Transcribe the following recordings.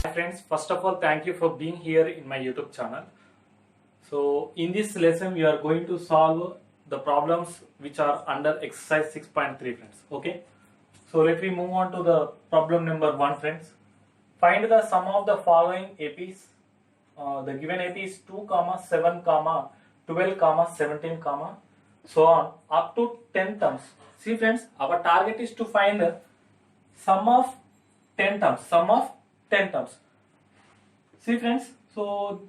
Hi friends, first of all thank you for being here in my YouTube channel. So in this lesson we are going to solve the problems which are under exercise 6.3 friends. Okay, so let me move on to the problem number 1 friends. Find the sum of the following APs. The given AP is 2 comma 7 comma 12 comma 17 comma so on up to 10 terms. See friends, our target is to find the sum of 10 terms. See friends, so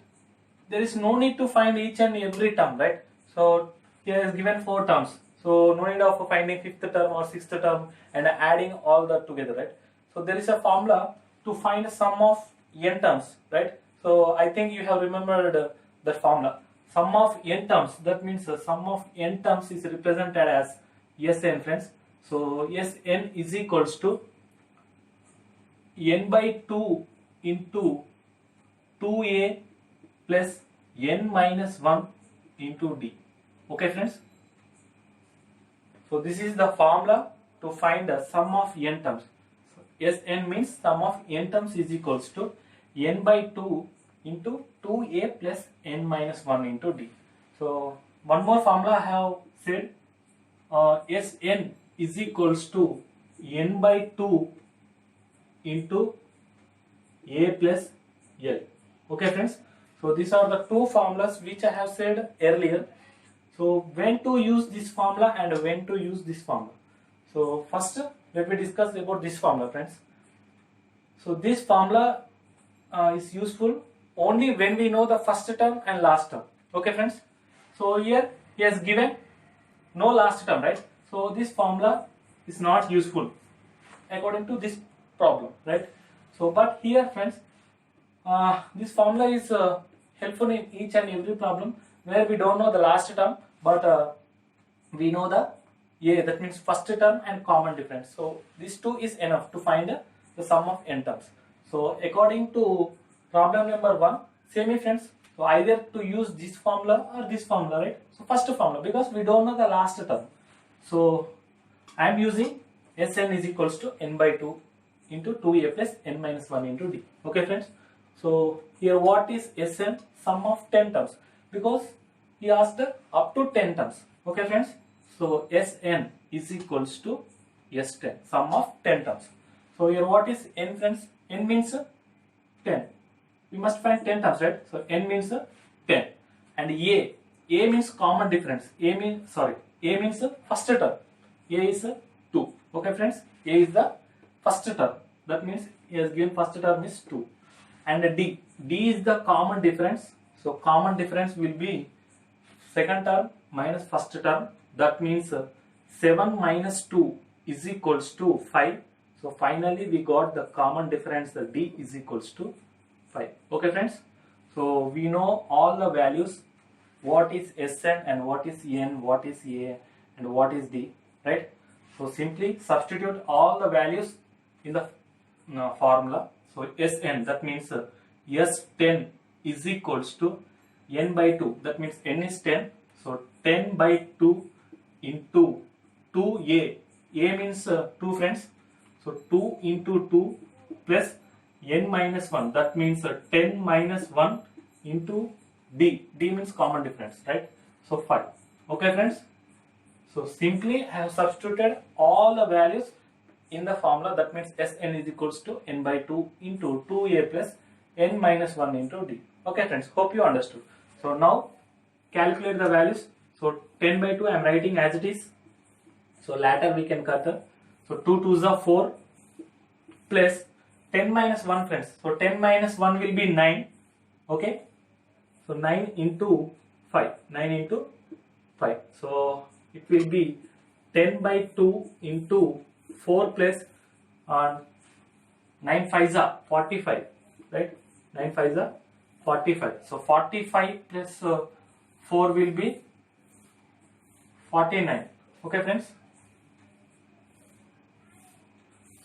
there is no need to find each and every term, right? So here is given 4 terms, so no need of finding 5th term or 6th term and adding all that together, right? So there is a formula to find sum of n terms, right? So I think you have remembered that formula. Sum of n terms, that means the sum of n terms is represented as Sn friends. So Sn is equals to n by 2 into 2a plus n minus 1 into d. Okay friends, so this is the formula to find the sum of n terms. So Sn means sum of n terms is equals to n by 2 into 2a plus n minus 1 into d. So one more formula I have said, Sn is equals to n by 2 into a plus l. Okay friends, so these are the two formulas which I have said earlier. So when to use this formula and when to use this formula. So first let me discuss about this formula friends. So this formula is useful only when we know the first term and last term. Okay friends, so here he has given no last term, right? So this formula is not useful according to this problem, right? So but here friends, this formula is helpful in each and every problem where we don't know the last term but we know the a, that means first term and common difference. So these two is enough to find the sum of n terms. So according to problem number 1, same friends, so either to use this formula or this formula, right? So first formula, because we don't know the last term, so I am using Sn is equals to n by 2 into 2a plus n minus 1 into d. Okay friends, so here what is Sn? Sum of 10 terms, because he asked up to 10 terms. Okay friends, so Sn is equals to S10, sum of 10 terms. So here what is n friends? N means 10. We must find 10 terms, right? So n means 10 and a means common difference. A means first term. A is 2. Okay friends, a is the first term, that means he has given first term is 2. And d is the common difference, so common difference will be second term minus first term, that means 7 minus 2 is equals to 5. So finally we got the common difference, the d is equals to 5. Okay friends, so we know all the values, what is Sn and what is n, what is a and what is d, right? So simply substitute all the values in the formula. So Sn, that means S10 is equals to n by 2, that means n is 10, so 10 by 2 into 2a, a means 2 friends, so 2 into 2 plus n minus 1, that means 10 minus 1 into d means common difference, right? So 5. Okay friends, so simply I have substituted all the values in the formula, that means Sn is equals to n by 2 into 2a plus n minus 1 into d. Okay friends, hope you understood. So now calculate the values. So 10 by 2 I am writing as it is, so later we can cut. So 2 2s are 4 plus 10 minus 1 friends, so 10 minus 1 will be 9. Okay, so 9 into 5, so it will be 10 by 2 into 4 plus 9 5s are 45, right? 9 5s are 45, so 45 plus 4 will be 49. Okay friends,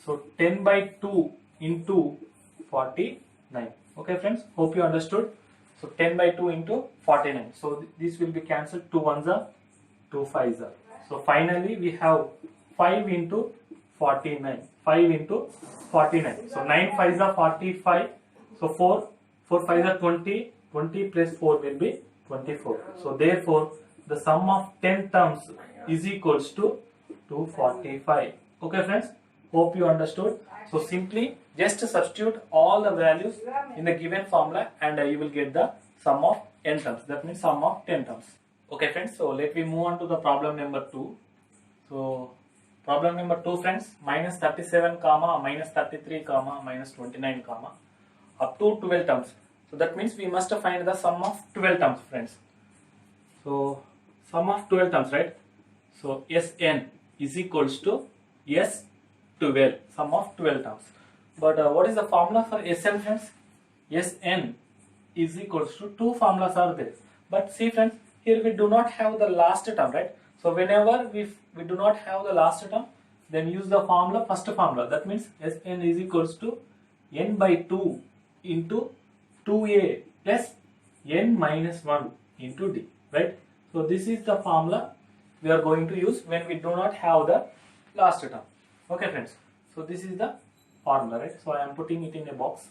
so 10 by 2 into 49. Okay friends, hope you understood. So 10 by 2 into 49, so this will be cancelled, 2 1s are 2 5s are. So finally we have 5 into 49. 5 into 49. So 9 5s are 45 So 4, 4 5 are 20, 20 plus 4 will be 24. So therefore the sum of 10 terms is equals to 245. Okay friends, hope you understood. So simply just substitute all the values in the given formula and you will get the sum of n terms. That means sum of 10 terms. Okay friends, so let me move on to the problem number 2. So problem number 2 friends, minus 37 comma minus 33 comma minus 29 comma up to 12 terms. So that means we must find the sum of 12 terms friends. So sum of 12 terms, right? So Sn is equals to S12, sum of 12 terms. But what is the formula for Sn friends? Sn is equals to, two formulas are there. But see friends, here we do not have the last term, right? So whenever we do not have the last term, then use the formula, first formula. That means Sn is equals to n by 2 into 2a plus n minus 1 into d, right? So this is the formula we are going to use when we do not have the last term. Okay friends, so this is the formula, right? So I am putting it in a box.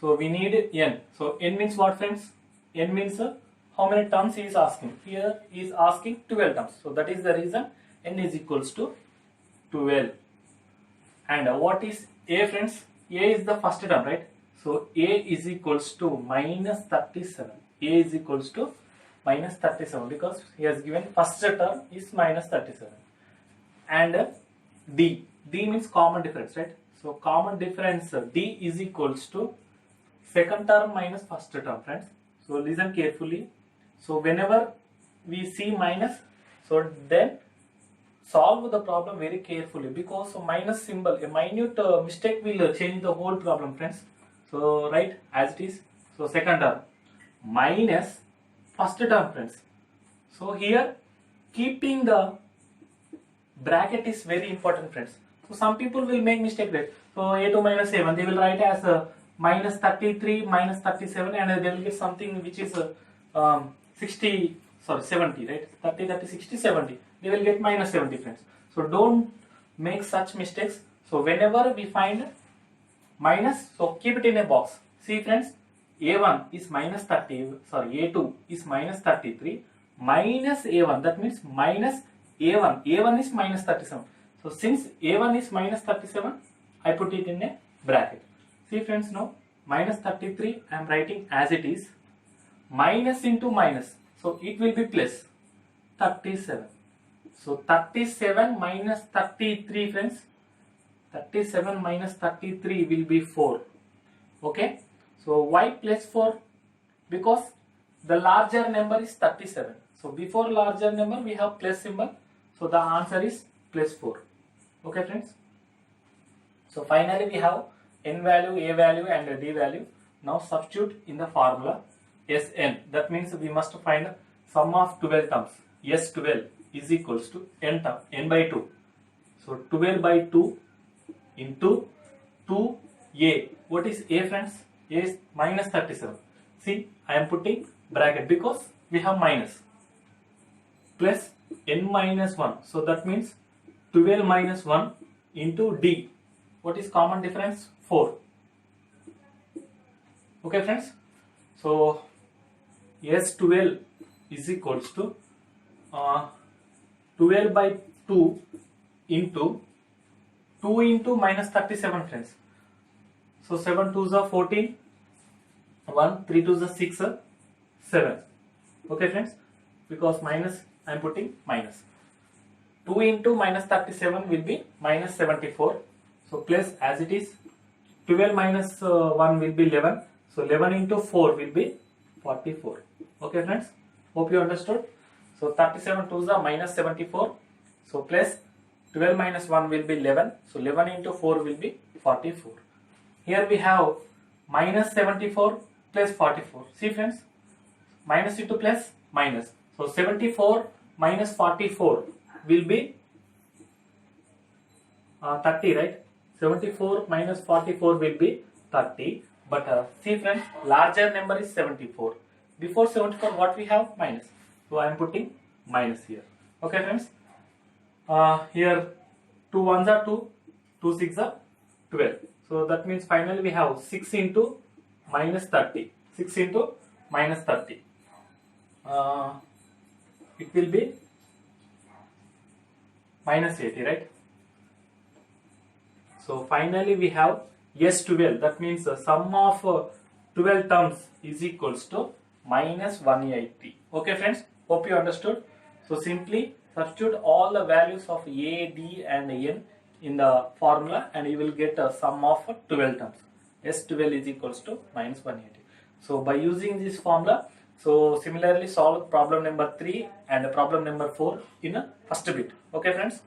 So we need n. So n means what friends? N means how many terms he is asking. Here he is asking 12 terms. So that is the reason n is equals to 12. And what is a friends? A is the first term, right? So a is equals to minus 37. A is equals to minus 37 because he has given first term is minus 37. And d. D means common difference, right? So common difference d is equals to second term minus first term, friends. So listen carefully. So whenever we see minus, so then solve the problem very carefully, because minus symbol, a minute mistake will change the whole problem, friends. So write as it is. So second term minus first term, friends. So here keeping the bracket is very important, friends. So some people will make mistake, right? So a2 minus a1 they will write as minus 33 minus 37 and they will get something which is 70, right? 30, 30, 60, 70. They will get minus 70, friends. So don't make such mistakes. So whenever we find minus, so keep it in a box. See friends, a1 is minus 30, sorry, a2 is minus 33 minus a1, that means minus a1. A1 is minus 37. So since a1 is minus 37, I put it in a bracket. See friends, now minus 33 I am writing as it is, minus into minus, so it will be plus 37. So 37 minus 33, friends, 37 minus 33 will be 4. Okay, so why plus 4? Because the larger number is 37. So before larger number we have plus symbol, so the answer is plus 4. Okay friends, so finally we have n value, a value and d value. Now substitute in the formula Sn. That means we must find sum of 12 terms. S12 is equals to n term, n by 2. So 12 by 2 into 2a. What is a, friends? A is minus 37. See, I am putting bracket because we have minus, plus n minus 1. So that means 12 minus 1 into d. What is common difference? 4. Okay friends, so S12 is equals to 12 by 2 into 2 into minus 37, friends. So 7 2s are 14, 1 3 2s are 6, 7. Okay friends, because minus I am putting minus. 2 into minus 37 will be minus 74. So plus as it is. 12 minus 1 will be 11. So 11 into 4 will be 44. Okay friends, hope you understood. So 37 2s are minus 74. So plus 12 minus 1 will be 11. So 11 into 4 will be 44. Here we have minus 74 plus 44. See friends, minus into plus minus. So 74 minus 44 will be 30, right? 74 minus 44 will be 30. But see friends, larger number is 74. Before 74 what we have? Minus. So I am putting minus here. Okay friends. Here 2 1s are 2, 2 6 are 12. So that means finally we have 6 into minus 30. 6 into minus 30. It will be minus 80, right? So finally we have S12. That means the sum of 12 terms is equals to minus 180. Okay friends, hope you understood. So simply substitute all the values of A, D and N in the formula and you will get a sum of 12 terms. S12 is equals to minus 180. So by using this formula, so similarly solve problem number 3 and problem number 4 in a first bit. Okay friends.